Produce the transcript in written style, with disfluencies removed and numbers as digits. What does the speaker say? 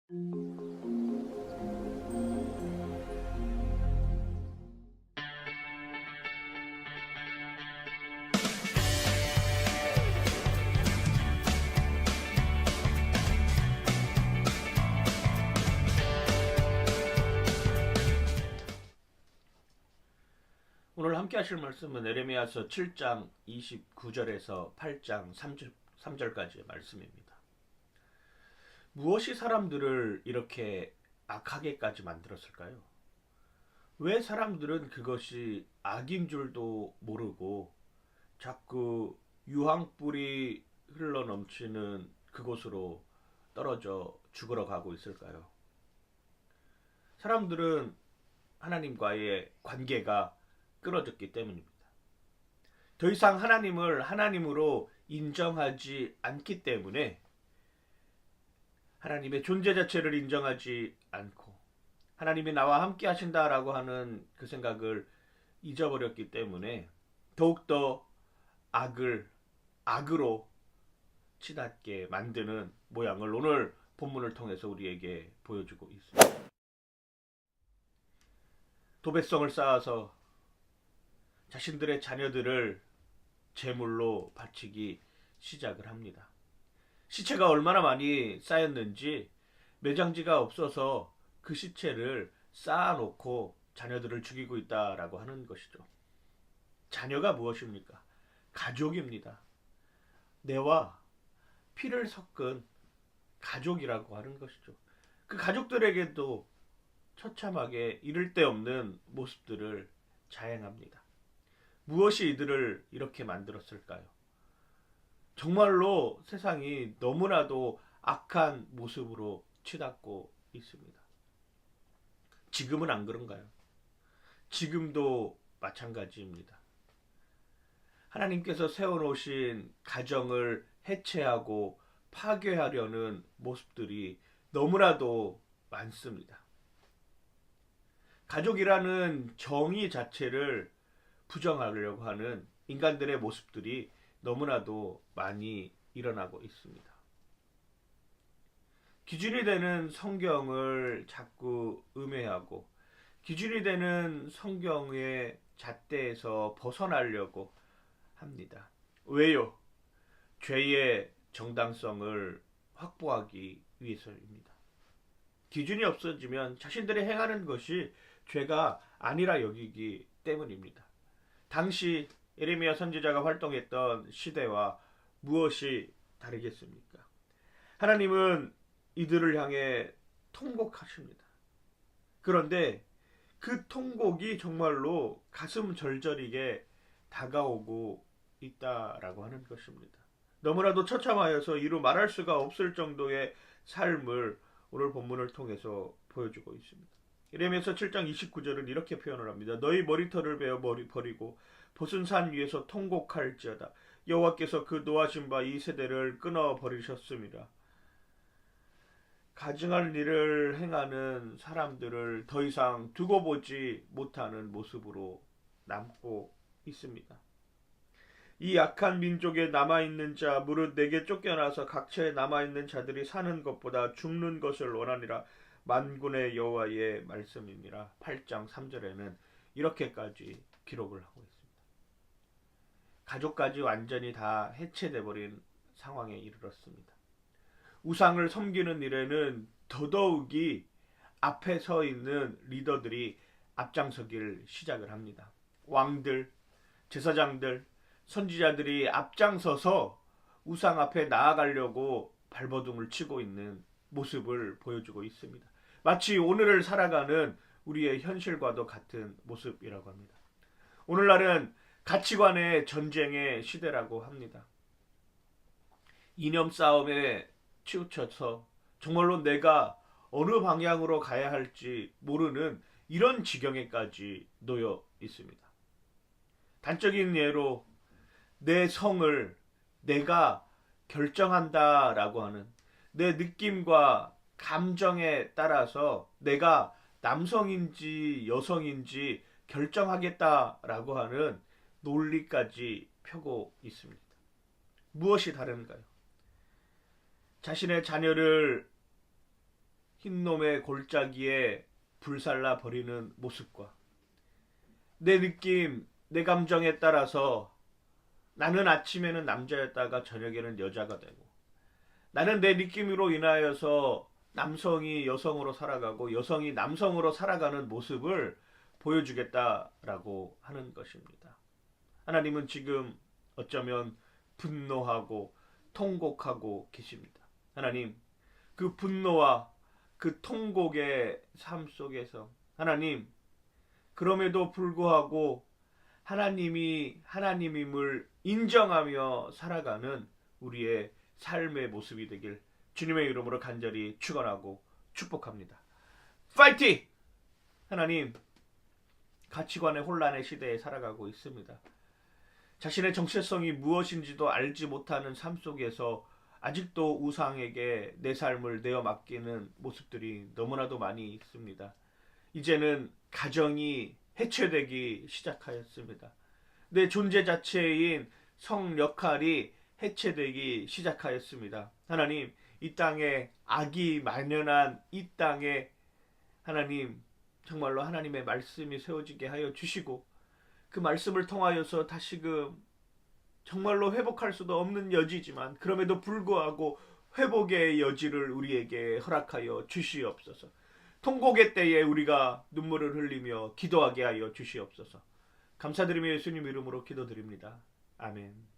오늘 함께 하실 말씀은 에레미야서 7장 29절에서 8장 3절까지의 말씀입니다. 무엇이 사람들을 이렇게 악하게까지 만들었을까요? 왜 사람들은 그것이 악인 줄도 모르고 자꾸 유황불이 흘러넘치는 그곳으로 떨어져 죽으러 가고 있을까요? 사람들은 하나님과의 관계가 끊어졌기 때문입니다. 더 이상 하나님을 하나님으로 인정하지 않기 때문에 하나님의 존재 자체를 인정하지 않고 하나님이 나와 함께 하신다라고 하는 그 생각을 잊어버렸기 때문에 더욱더 악을 악으로 치닫게 만드는 모양을 오늘 본문을 통해서 우리에게 보여주고 있습니다. 도배성을 쌓아서 자신들의 자녀들을 제물로 바치기 시작을 합니다. 시체가 얼마나 많이 쌓였는지 매장지가 없어서 그 시체를 쌓아놓고 자녀들을 죽이고 있다라고 하는 것이죠. 자녀가 무엇입니까? 가족입니다. 내와 피를 섞은 가족이라고 하는 것이죠. 그 가족들에게도 처참하게 이를 데 없는 모습들을 자행합니다. 무엇이 이들을 이렇게 만들었을까요? 정말로 세상이 너무나도 악한 모습으로 치닫고 있습니다. 지금은 안 그런가요? 지금도 마찬가지입니다. 하나님께서 세워놓으신 가정을 해체하고 파괴하려는 모습들이 너무나도 많습니다. 가족이라는 정의 자체를 부정하려고 하는 인간들의 모습들이 너무나도 많이 일어나고 있습니다. 기준이 되는 성경을 자꾸 음해하고 기준이 되는 성경의 잣대에서 벗어나려고 합니다. 왜요? 죄의 정당성을 확보하기 위해서입니다. 기준이 없어지면 자신들이 행하는 것이 죄가 아니라 여기기 때문입니다. 당시 예레미야 선지자가 활동했던 시대와 무엇이 다르겠습니까? 하나님은 이들을 향해 통곡하십니다. 그런데 그 통곡이 정말로 가슴 절절하게 다가오고 있다라고 하는 것입니다. 너무나도 처참하여서 이루 말할 수가 없을 정도의 삶을 오늘 본문을 통해서 보여주고 있습니다. 예레미야서 7장 29절은 이렇게 표현을 합니다. 너희 머리털을 베어 버리고 벗은 산 위에서 통곡할지어다. 여호와께서 그 노하신 바 이 세대를 끊어 버리셨습니다. 가증할 일을 행하는 사람들을 더 이상 두고 보지 못하는 모습으로 남고 있습니다. 이 약한 민족에 남아있는 자 무릇 내게 쫓겨나서 각처에 남아있는 자들이 사는 것보다 죽는 것을 원하니라. 만군의 여호와의 말씀입니다. 8장 3절에는 이렇게까지 기록을 하고 있습니다. 가족까지 완전히 다 해체돼 버린 상황에 이르렀습니다. 우상을 섬기는 일에는 더더욱이 앞에 서 있는 리더들이 앞장서기를 시작을 합니다. 왕들, 제사장들, 선지자들이 앞장서서 우상 앞에 나아가려고 발버둥을 치고 있는 모습을 보여주고 있습니다. 마치 오늘을 살아가는 우리의 현실과도 같은 모습이라고 합니다. 오늘날은 가치관의 전쟁의 시대라고 합니다. 이념 싸움에 치우쳐서 정말로 내가 어느 방향으로 가야 할지 모르는 이런 지경에까지 놓여 있습니다. 단적인 예로 내 성을 내가 결정한다라고 하는 내 느낌과 감정에 따라서 내가 남성인지 여성인지 결정하겠다라고 하는 논리까지 펴고 있습니다. 무엇이 다른가요? 자신의 자녀를 흰놈의 골짜기에 불살라 버리는 모습과 내 느낌, 내 감정에 따라서 나는 아침에는 남자였다가 저녁에는 여자가 되고 나는 내 느낌으로 인하여서 남성이 여성으로 살아가고 여성이 남성으로 살아가는 모습을 보여주겠다라고 하는 것입니다. 하나님은 지금 어쩌면 분노하고 통곡하고 계십니다. 하나님, 그 분노와 그 통곡의 삶 속에서 하나님, 그럼에도 불구하고 하나님이 하나님임을 인정하며 살아가는 우리의 삶의 모습이 되길 주님의 이름으로 간절히 축원하고 축복합니다. 파이팅! 하나님, 가치관의 혼란의 시대에 살아가고 있습니다. 자신의 정체성이 무엇인지도 알지 못하는 삶 속에서 아직도 우상에게 내 삶을 내어 맡기는 모습들이 너무나도 많이 있습니다. 이제는 가정이 해체되기 시작하였습니다. 내 존재 자체인 성 역할이 해체되기 시작하였습니다. 하나님, 이 땅에 악이 만연한 이 땅에 하나님, 정말로 하나님의 말씀이 세워지게 하여 주시고 그 말씀을 통하여서 다시금 정말로 회복할 수도 없는 여지지만 그럼에도 불구하고 회복의 여지를 우리에게 허락하여 주시옵소서. 통곡의 때에 우리가 눈물을 흘리며 기도하게 하여 주시옵소서. 감사드리며 예수님 이름으로 기도드립니다. 아멘.